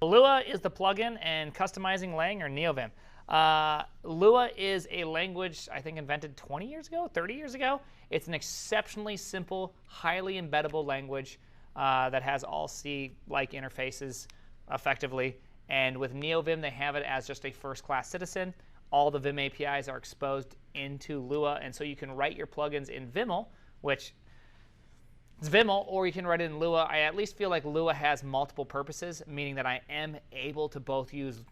Lua is the plugin and customizing Lang or NeoVim. Lua is a language I think invented 20 years ago, 30 years ago. It's an exceptionally simple, highly embeddable language that has all C-like interfaces effectively. And with NeoVim, they have it as just a first-class citizen. All the Vim APIs are exposed into Lua, and so you can write your plugins in Viml, which is Viml, or you can write it in Lua. I at least feel like Lua has multiple purposes, meaning that I am able to both use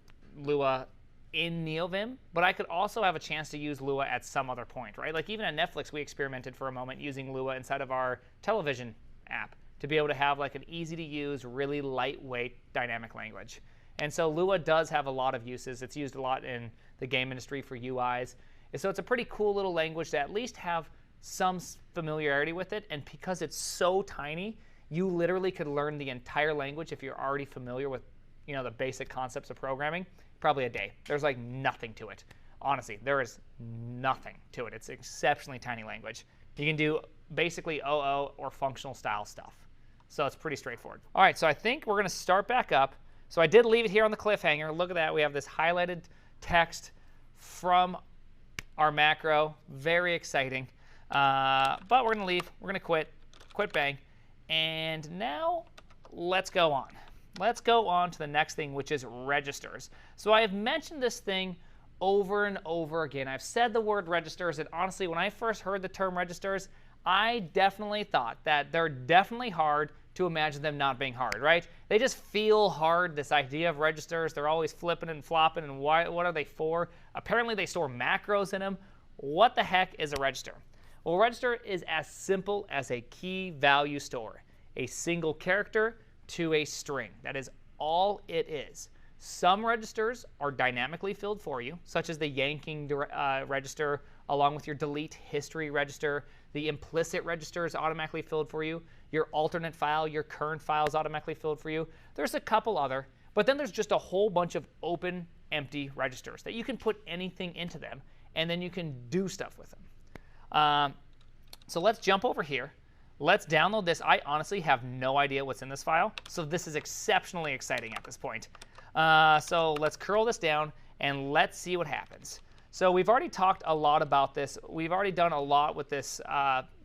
Lua in NeoVim, but I could also have a chance to use Lua at some other point, right? Like even at Netflix, we experimented for a moment using Lua inside of our television app to be able to have like an easy-to-use, really lightweight dynamic language. And so Lua does have a lot of uses. It's used a lot in the game industry for UIs. And so it's a pretty cool little language to at least have some familiarity with it. And because it's so tiny, you literally could learn the entire language if you're already familiar with, you know, the basic concepts of programming. Probably a day. There's like nothing to it. Honestly, there is nothing to it. It's an exceptionally tiny language. You can do basically OO or functional style stuff. So it's pretty straightforward. All right, so I think we're going to start back up. So I did leave it here on the cliffhanger. Look at that. We have this highlighted text from our macro. Very exciting. But we're going to leave. We're going to quit bang. And now let's go on. Let's go on to the next thing, which is registers. So I have mentioned this thing over and over again. I've said the word registers, and honestly, when I first heard the term registers, I definitely thought that they're definitely hard to imagine them not being hard, right? They just feel hard, this idea of registers. They're always flipping and flopping, and what are they for? Apparently, they store macros in them. What the heck is a register? Well, a register is as simple as a key value store, a single character to a string. That is all it is. Some registers are dynamically filled for you, such as the yanking register, along with your delete history register. The implicit register is automatically filled for you. Your alternate file, your current file is automatically filled for you. There's a couple other, but then there's just a whole bunch of open, empty registers that you can put anything into them, and then you can do stuff with them. So let's jump over here. Let's download this. I honestly have no idea what's in this file, so this is exceptionally exciting at this point. So let's curl this down, and let's see what happens. So we've already talked a lot about this. We've already done a lot with this,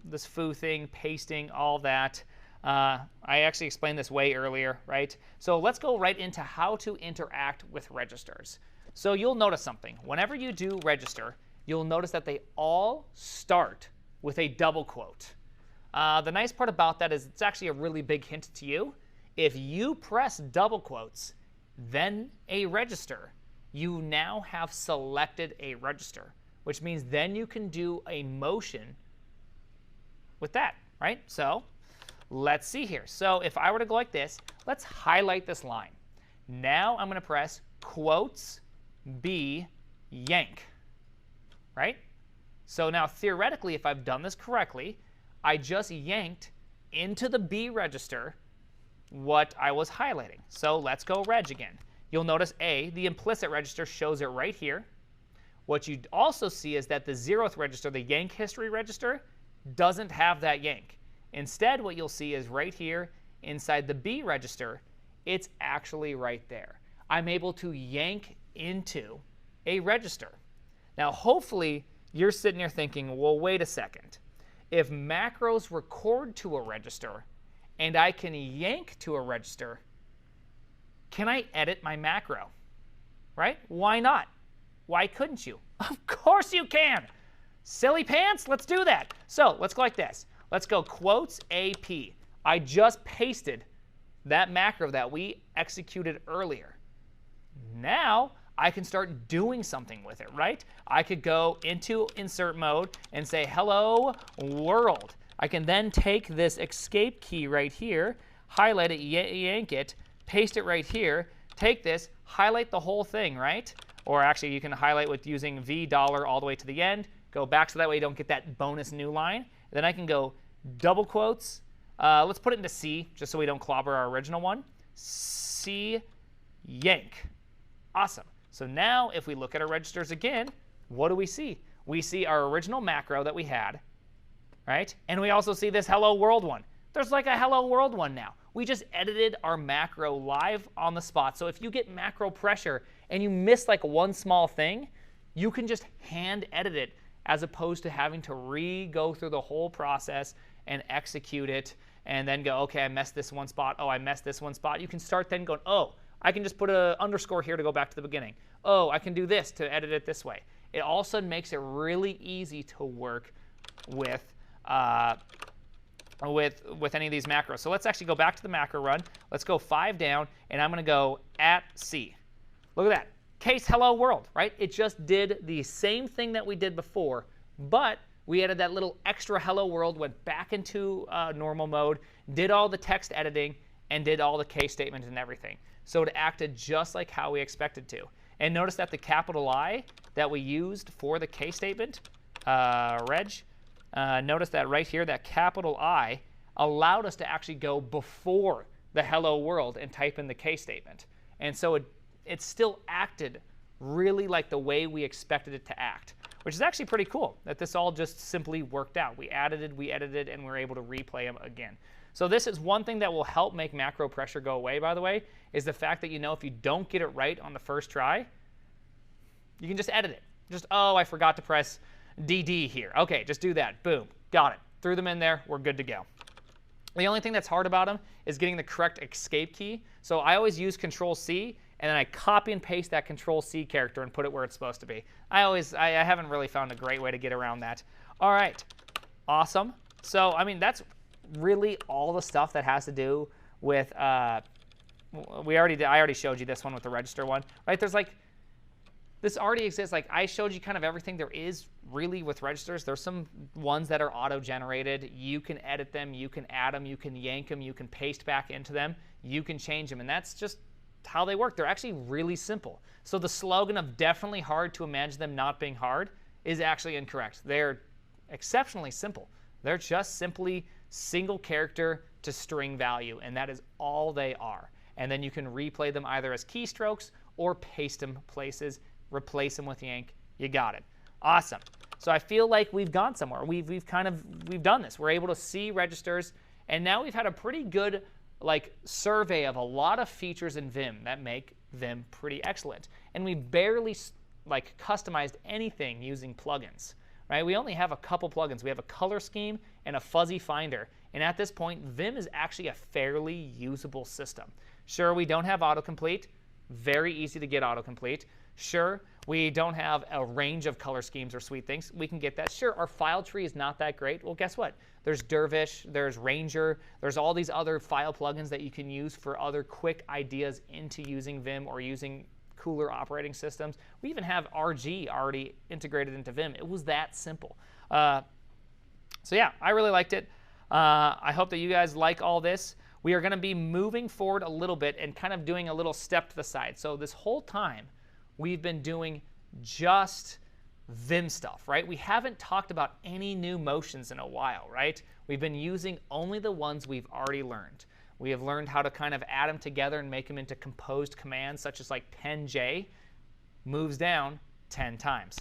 this foo thing, pasting, all that. I actually explained this way earlier, right? So let's go right into how to interact with registers. So you'll notice something. Whenever you do register, you'll notice that they all start with a double quote. The nice part about that is it's actually a really big hint to you. If you press double quotes, then a register, you now have selected a register, which means then you can do a motion with that, right? So let's see here. So if I were to go like this, let's highlight this line. Now I'm going to press quotes B yank, right? So now theoretically, if I've done this correctly, I just yanked into the B register what I was highlighting. So let's go reg again. You'll notice A, the implicit register shows it right here. What you also see is that the 0th register, the yank history register, doesn't have that yank. Instead, what you'll see is right here inside the B register, it's actually right there. I'm able to yank into a register. Now, hopefully, you're sitting here thinking, well, wait a second. If macros record to a register and I can yank to a register, can I edit my macro? Right? Why not? Why couldn't you? Of course you can. Silly pants, let's do that. So let's go like this. Let's go quotes AP. I just pasted that macro that we executed earlier. Now I can start doing something with it, right? I could go into insert mode and say, hello world. I can then take this escape key right here, highlight it, yank it, paste it right here, take this, highlight the whole thing, right? Or actually, you can highlight with using $V all the way to the end, go back so that way you don't get that bonus new line. Then I can go double quotes. Let's put it into C, just so we don't clobber our original one. C yank. Awesome. So now if we look at our registers again, what do we see? We see our original macro that we had, right? And we also see this hello world one. there's like a hello world one now. We just edited our macro live on the spot. So if you get macro pressure and you miss like one small thing, you can just hand edit it as opposed to having to go through the whole process and execute it and then go, okay, I messed this one spot. Oh, I messed this one spot. You can start then going, oh, I can just put an underscore here to go back to the beginning. Oh, I can do this to edit it this way. It all of a sudden makes it really easy to work with any of these macros. So let's actually go back to the macro run. Let's go 5 down, and I'm going to go @C. Look at that. Case hello world, right? It just did the same thing that we did before, but we added that little extra hello world, went back into normal mode, did all the text editing, and did all the case statement and everything. So it acted just like how we expected to. And notice that the capital I that we used for the case statement, notice that right here, that capital I allowed us to actually go before the hello world and type in the case statement. And so it still acted really like the way we expected it to act, which is actually pretty cool that this all just simply worked out. We added, we edited, and we were able to replay them again. So this is one thing that will help make macro pressure go away, by the way, is the fact that, you know, if you don't get it right on the first try, you can just edit it. Just, oh, I forgot to press DD here. Okay, just do that. Boom. Got it. Threw them in there. We're good to go. The only thing that's hard about them is getting the correct escape key. So I always use Control-C, and then I copy and paste that Control-C character and put it where it's supposed to be. I haven't really found a great way to get around that. All right. Awesome. So, I mean, that's really all the stuff that has to do with, I already showed you this one with the register one, right? There's like, this already exists. Like, I showed you kind of everything there is really with registers. There's some ones that are auto-generated. You can edit them, you can add them, you can yank them, you can paste back into them, you can change them, and that's just how they work. They're actually really simple. So the slogan of definitely hard to imagine them not being hard is actually incorrect. They're exceptionally simple. They're just simply single character to string value, and that is all they are. And then you can replay them either as keystrokes or paste them places, replace them with yank. You got it. Awesome. So I feel like we've gone somewhere. We've done this. We're able to see registers, and now we've had a pretty good survey of a lot of features in Vim that make Vim pretty excellent. And we barely customized anything using plugins. Right? We only have a couple plugins. We have a color scheme and a fuzzy finder. And at this point, Vim is actually a fairly usable system. Sure, we don't have autocomplete. Very easy to get autocomplete. Sure, we don't have a range of color schemes or sweet things. We can get that. Sure, our file tree is not that great. Well, guess what? There's Dervish, there's Ranger, there's all these other file plugins that you can use for other quick ideas into using Vim or using cooler operating systems. We even have RG already integrated into Vim. It was that simple. So yeah, I really liked it. I hope that you guys like all this. We are going to be moving forward a little bit and kind of doing a little step to the side. So this whole time, we've been doing just Vim stuff, right? We haven't talked about any new motions in a while, right? We've been using only the ones we've already learned. We have learned how to kind of add them together and make them into composed commands, such as like 10J moves down 10 times.